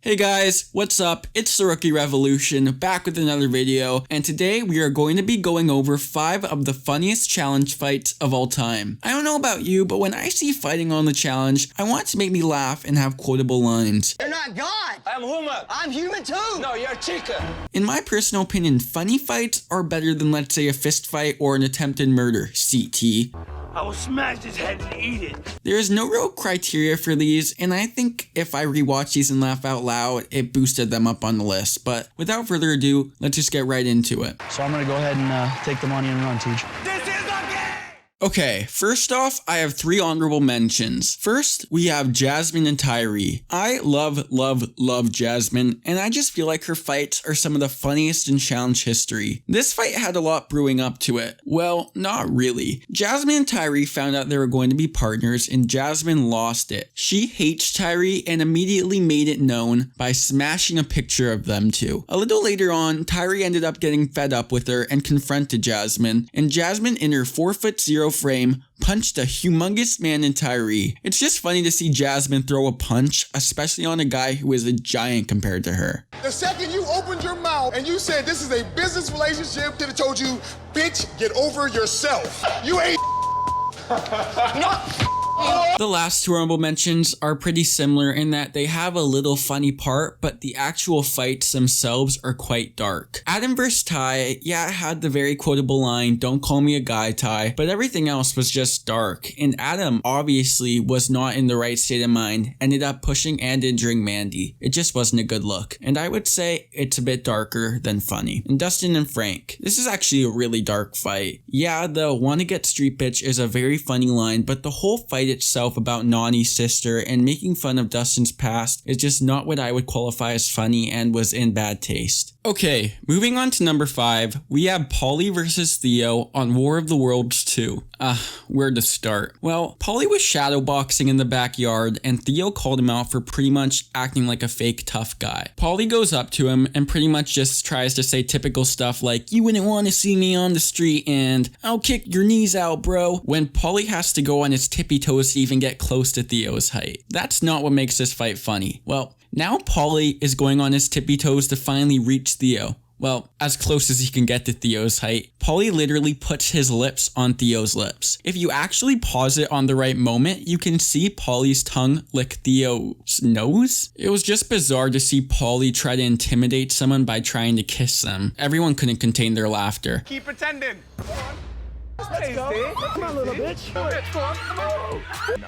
Hey guys, what's up? It's the Rookie Revolution, back with another video, and today we are going to be going over 5 of the funniest challenge fights of all time. I don't know about you, but when I see fighting on the challenge, I want it to make me laugh and have quotable lines. You're not God! I'm human! I'm human too! No, you're chicken! In my personal opinion, funny fights are better than, let's say, a fist fight or an attempted murder, CT. I will smash his head and eat it. There is no real criteria for these, and I think if I rewatch these and laugh out loud, it boosted them up on the list. But without further ado, let's just get right into it. So I'm gonna go ahead and take the money and run, Teach. This is a game! Okay, first off, I have 3 honorable mentions. First, we have Jasmine and Tyree. I love Jasmine, and I just feel like her fights are some of the funniest in challenge history. This fight had a lot brewing up to it. Well, not really. Jasmine and Tyree found out they were going to be partners, and Jasmine lost it. She hates Tyree and immediately made it known by smashing a picture of them two. A little later on, Tyree ended up getting fed up with her and confronted Jasmine, and Jasmine in her 4'0" frame punched a humongous man in Tyree. It's just funny to see Jasmine throw a punch, especially on a guy who is a giant compared to her. The second you opened your mouth and you said this is a business relationship, should have told you, bitch, get over yourself. You ain't The last 2 honorable mentions are pretty similar in that they have a little funny part, but the actual fights themselves are quite dark. Adam vs. Ty, yeah, it had the very quotable line, "Don't call me a guy, Ty," but everything else was just dark, and Adam obviously was not in the right state of mind, ended up pushing and injuring Mandy. It just wasn't a good look, and I would say it's a bit darker than funny. And Dustin and Frank, this is actually a really dark fight. Yeah, the "wanna get street bitch" is a very funny line, but the whole fight itself about Nani's sister and making fun of Dustin's past is just not what I would qualify as funny and was in bad taste. Okay, moving on to number 5, we have Paulie versus Theo on War of the Worlds 2. Where to start? Well, Paulie was shadowboxing in the backyard and Theo called him out for pretty much acting like a fake tough guy. Paulie goes up to him and pretty much just tries to say typical stuff like, "You wouldn't want to see me on the street," and "I'll kick your knees out, bro," when Paulie has to go on his tippy toes to even get close to Theo's height. That's not what makes this fight funny. Well, now Paulie is going on his tippy toes to finally reach Theo. Well, as close as he can get to Theo's height. Paulie literally puts his lips on Theo's lips. If you actually pause it on the right moment, you can see Paulie's tongue lick Theo's nose. It was just bizarre to see Paulie try to intimidate someone by trying to kiss them. Everyone couldn't contain their laughter. Keep pretending! Let's go. Come on, little bitch.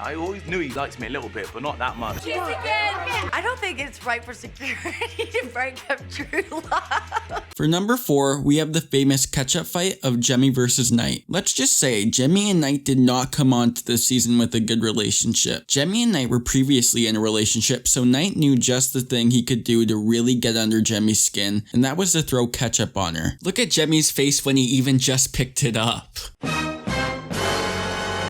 I always knew he likes me a little bit, but not that much. Kiss again. I don't think it's right for security to break up true love. For number 4, we have the famous catch-up fight of Jemmy versus Knight. Let's just say, Jemmy and Knight did not come on to the season with a good relationship. Jemmy and Knight were previously in a relationship, so Knight knew just the thing he could do to really get under Jemmy's skin, and that was to throw ketchup on her. Look at Jemmy's face when he even just picked it up.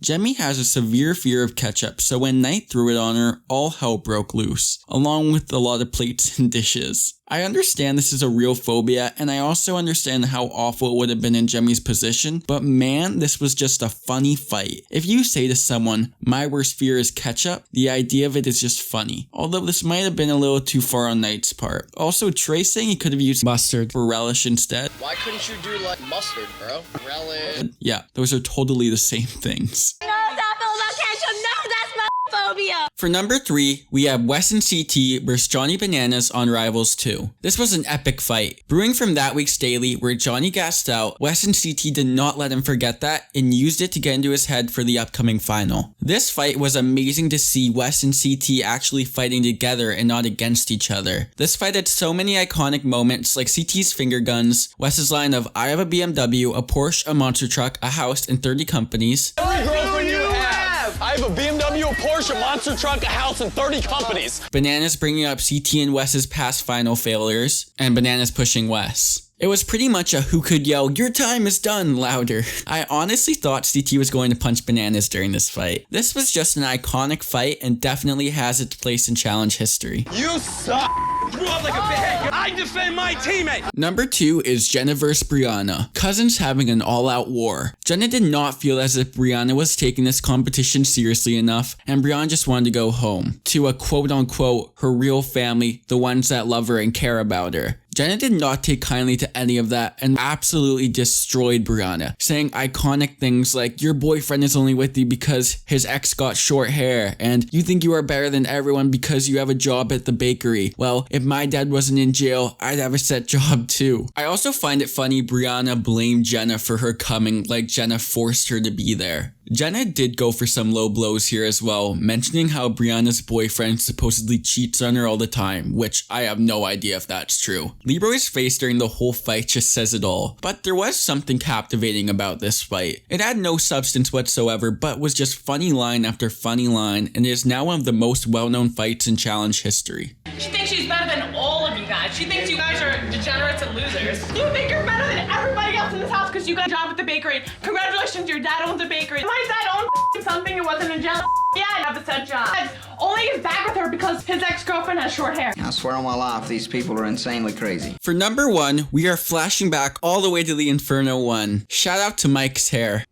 Jemmy has a severe fear of ketchup, so when Knight threw it on her, all hell broke loose, along with a lot of plates and dishes. I understand this is a real phobia, and I also understand how awful it would have been in Jemmy's position, but man, this was just a funny fight. If you say to someone, "My worst fear is ketchup," the idea of it is just funny. Although this might have been a little too far on Knight's part. Also, Trey saying he could have used mustard for relish instead. Why couldn't you do like mustard, bro? Relish. Yeah, those are totally the same things. No, stop about ketchup. No, that's my phobia. For number 3, we have Wes and CT versus Johnny Bananas on Rivals 2. This was an epic fight. Brewing from that week's daily where Johnny gassed out, Wes and CT did not let him forget that and used it to get into his head for the upcoming final. This fight was amazing to see Wes and CT actually fighting together and not against each other. This fight had so many iconic moments like CT's finger guns, Wes's line of "I have a BMW, a Porsche, a monster truck, a house, and 30 companies." Every girlfriend you have! I have a BMW, a Porsche, a monster truck, a house, and 30 companies. Bananas bringing up CT and Wes's past final failures, and Bananas pushing Wes. It was pretty much a who could yell, "Your time is done," louder. I honestly thought CT was going to punch bananas during this fight. This was just an iconic fight and definitely has its place in challenge history. You suck. Grew up like a big. I defend my teammate. Number 2 is Jenna vs Brianna. Cousins having an all-out war. Jenna did not feel as if Brianna was taking this competition seriously enough, and Brianna just wanted to go home to a quote-unquote her real family, the ones that love her and care about her. Jenna did not take kindly to any of that and absolutely destroyed Brianna, saying iconic things like, "Your boyfriend is only with you because his ex got short hair," and "You think you are better than everyone because you have a job at the bakery. Well, if my dad wasn't in jail, I'd have a set job too." I also find it funny Brianna blamed Jenna for her coming, like Jenna forced her to be there. Jenna did go for some low blows here as well, mentioning how Brianna's boyfriend supposedly cheats on her all the time, which I have no idea if that's true. Leroy's face during the whole fight just says it all, but there was something captivating about this fight. It had no substance whatsoever, but was just funny line after funny line, and is now one of the most well-known fights in challenge history. She thinks she's better than all of you guys. She thinks you guys are degenerates and losers. You think you're better than everybody else in this house because you got a job at the bakery. Congratulations, your dad owns a bakery. My dad owned something and wasn't in jail. Yeah, I have a set job. Only is back with her because his ex-girlfriend has short hair. I swear on my life, these people are insanely crazy. For number 1, we are flashing back all the way to the Inferno 1. Shout out to Mike's hair.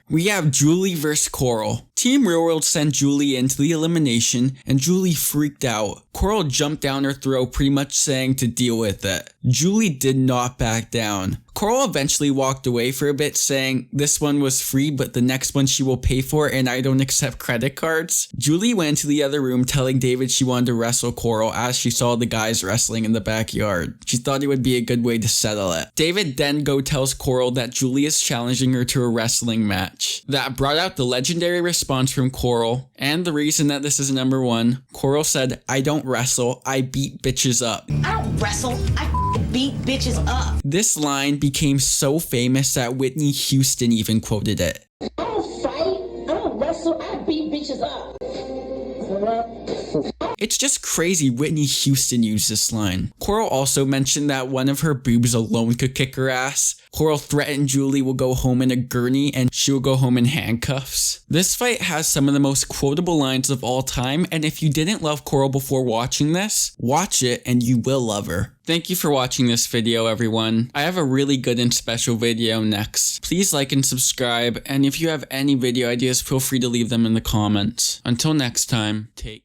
We have Julie vs Coral. Team Real World sent Julie into the elimination, and Julie freaked out. Coral jumped down her throat, pretty much saying to deal with it. Julie did not back down. Coral eventually walked away for a bit, saying this one was free, but the next one she will pay for, and I don't accept credit cards. Julie went to the other room, telling David she wanted to wrestle Coral as she saw the guys wrestling in the backyard. She thought it would be a good way to settle it. David then tells Coral that Julie is challenging her to a wrestling match. That brought out the legendary response from Coral, and the reason that this is number 1, Coral said, "I don't wrestle, I beat bitches up." I don't wrestle, I beat bitches up. This line became so famous that Whitney Houston even quoted it. I don't fight, I don't wrestle, I beat bitches up. It's just crazy Whitney Houston used this line. Coral also mentioned that one of her boobs alone could kick her ass. Coral threatened Julie will go home in a gurney and she will go home in handcuffs. This fight has some of the most quotable lines of all time, and if you didn't love Coral before watching this, watch it and you will love her. Thank you for watching this video, everyone. I have a really good and special video next. Please like and subscribe, and if you have any video ideas, feel free to leave them in the comments. Until next time, take